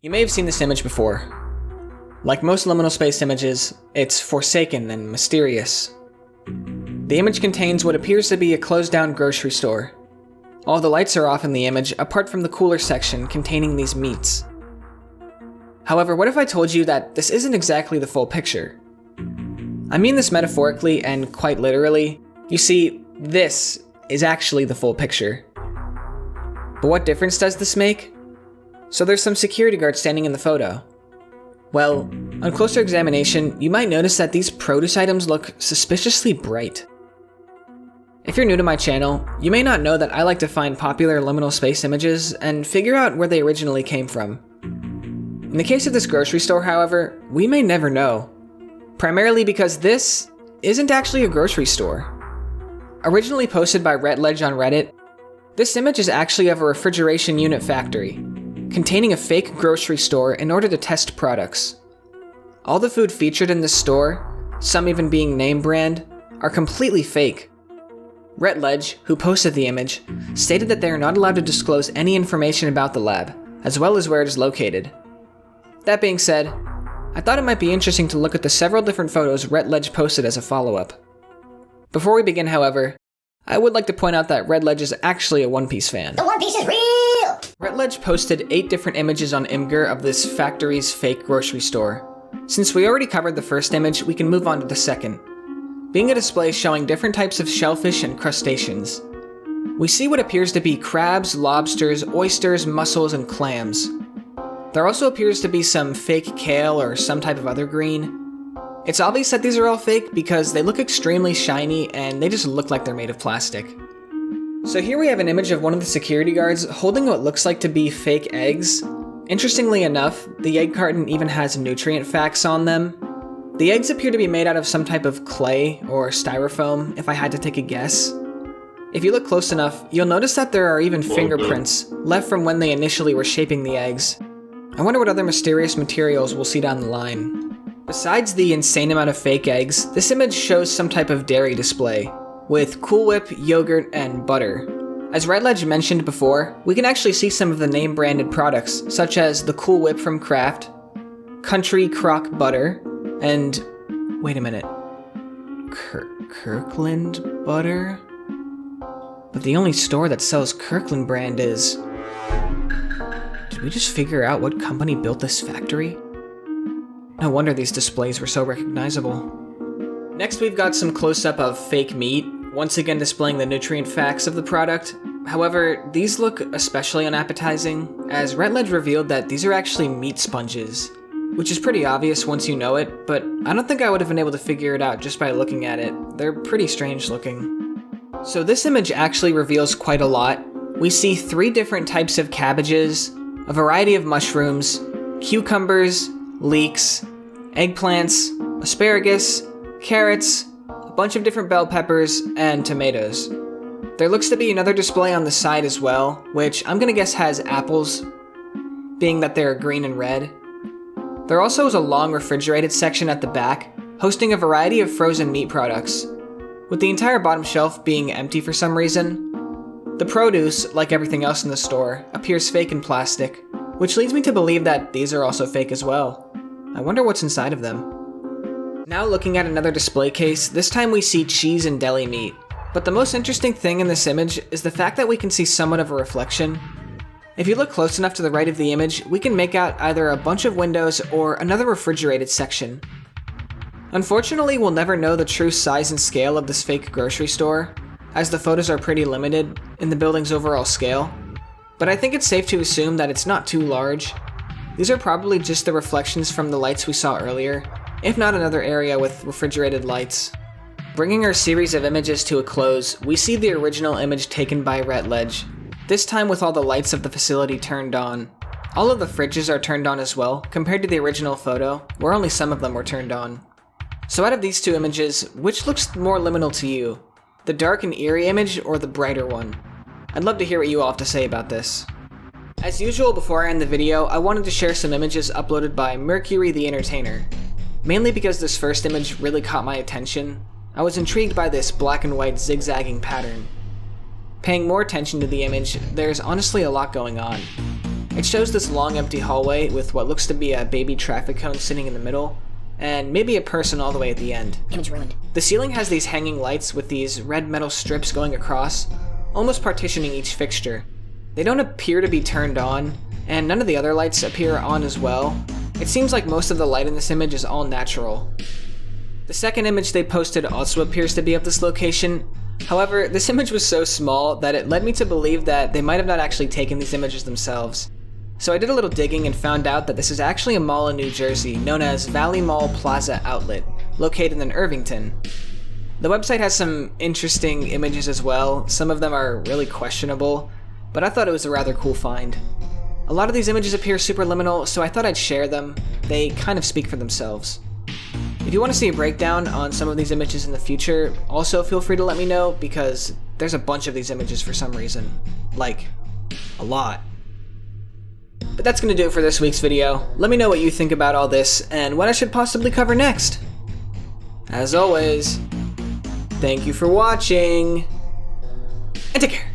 You may have seen this image before. Like most liminal space images, it's forsaken and mysterious. The image contains what appears to be a closed-down grocery store. All the lights are off in the image, apart from the cooler section containing these meats. However, what if I told you that this isn't exactly the full picture? I mean this metaphorically and quite literally. You see, this is actually the full picture. But what difference does this make? So there's some security guards standing in the photo. Well, on closer examination, you might notice that these produce items look suspiciously bright. If you're new to my channel, you may not know that I like to find popular liminal space images and figure out where they originally came from. In the case of this grocery store, however, we may never know. Primarily because this isn't actually a grocery store. Originally posted by Rhettledge on Reddit, this image is actually of a refrigeration unit factory, containing a fake grocery store in order to test products. All the food featured in this store, some even being name brand, are completely fake. Rhettledge, who posted the image, stated that they are not allowed to disclose any information about the lab, as well as where it is located. That being said, I thought it might be interesting to look at the several different photos Rhettledge posted as a follow-up. Before we begin, however, I would like to point out that Rhettledge is actually a One Piece fan. The One Piece is real! Rhettledge posted 8 different images on Imgur of this factory's fake grocery store. Since we already covered the first image, we can move on to the second, being a display showing different types of shellfish and crustaceans. We see what appears to be crabs, lobsters, oysters, mussels, and clams. There also appears to be some fake kale or some type of other green. It's obvious that these are all fake because they look extremely shiny and they just look like they're made of plastic. So here we have an image of one of the security guards holding what looks like to be fake eggs. Interestingly enough, the egg carton even has nutrient facts on them. The eggs appear to be made out of some type of clay or styrofoam, if I had to take a guess. If you look close enough, you'll notice that there are even fingerprints left from when they initially were shaping the eggs. I wonder what other mysterious materials we'll see down the line. Besides the insane amount of fake eggs, this image shows some type of dairy display, with Cool Whip, yogurt, and butter. As Rhettledge mentioned before, we can actually see some of the name-branded products, such as the Cool Whip from Kraft, Country Crock Butter, and... wait a minute. Kirkland Butter? But the only store that sells Kirkland brand is... Did we just figure out what company built this factory? No wonder these displays were so recognizable. Next, we've got some close-up of fake meat, once again displaying the nutrient facts of the product. However, these look especially unappetizing, as Rhettledge revealed that these are actually meat sponges, which is pretty obvious once you know it, but I don't think I would have been able to figure it out just by looking at it. They're pretty strange looking. So this image actually reveals quite a lot. We see 3 different types of cabbages, a variety of mushrooms, cucumbers, leeks, eggplants, asparagus, carrots, a bunch of different bell peppers, and tomatoes. There looks to be another display on the side as well, which I'm gonna guess has apples, being that they're green and red. There also is a long refrigerated section at the back, hosting a variety of frozen meat products, with the entire bottom shelf being empty for some reason. The produce, like everything else in the store, appears fake in plastic, which leads me to believe that these are also fake as well. I wonder what's inside of them. Now looking at another display case, this time we see cheese and deli meat. But the most interesting thing in this image is the fact that we can see somewhat of a reflection. If you look close enough to the right of the image, we can make out either a bunch of windows or another refrigerated section. Unfortunately, we'll never know the true size and scale of this fake grocery store, as the photos are pretty limited in the building's overall scale. But I think it's safe to assume that it's not too large. These are probably just the reflections from the lights we saw earlier, if not another area with refrigerated lights. Bringing our series of images to a close, we see the original image taken by Rhettledge, this time with all the lights of the facility turned on. All of the fridges are turned on as well, compared to the original photo, where only some of them were turned on. So out of these 2 images, which looks more liminal to you? The dark and eerie image or the brighter one? I'd love to hear what you all have to say about this. As usual, before I end the video, I wanted to share some images uploaded by Mercury the Entertainer. Mainly because this first image really caught my attention. I was intrigued by this black and white zigzagging pattern. Paying more attention to the image, there's honestly a lot going on. It shows this long empty hallway with what looks to be a baby traffic cone sitting in the middle, and maybe a person all the way at the end. Image ruined. The ceiling has these hanging lights with these red metal strips going across, almost partitioning each fixture. They don't appear to be turned on, and none of the other lights appear on as well. It seems like most of the light in this image is all natural. The second image they posted also appears to be of this location. However, this image was so small that it led me to believe that they might have not actually taken these images themselves. So I did a little digging and found out that this is actually a mall in New Jersey known as Valley Mall Plaza Outlet, located in Irvington. The website has some interesting images as well. Some of them are really questionable, but I thought it was a rather cool find. A lot of these images appear superliminal, so I thought I'd share them. They kind of speak for themselves. If you want to see a breakdown on some of these images in the future, also feel free to let me know, because there's a bunch of these images for some reason. Like, a lot. But that's going to do it for this week's video. Let me know what you think about all this, and what I should possibly cover next. As always, thank you for watching, and take care.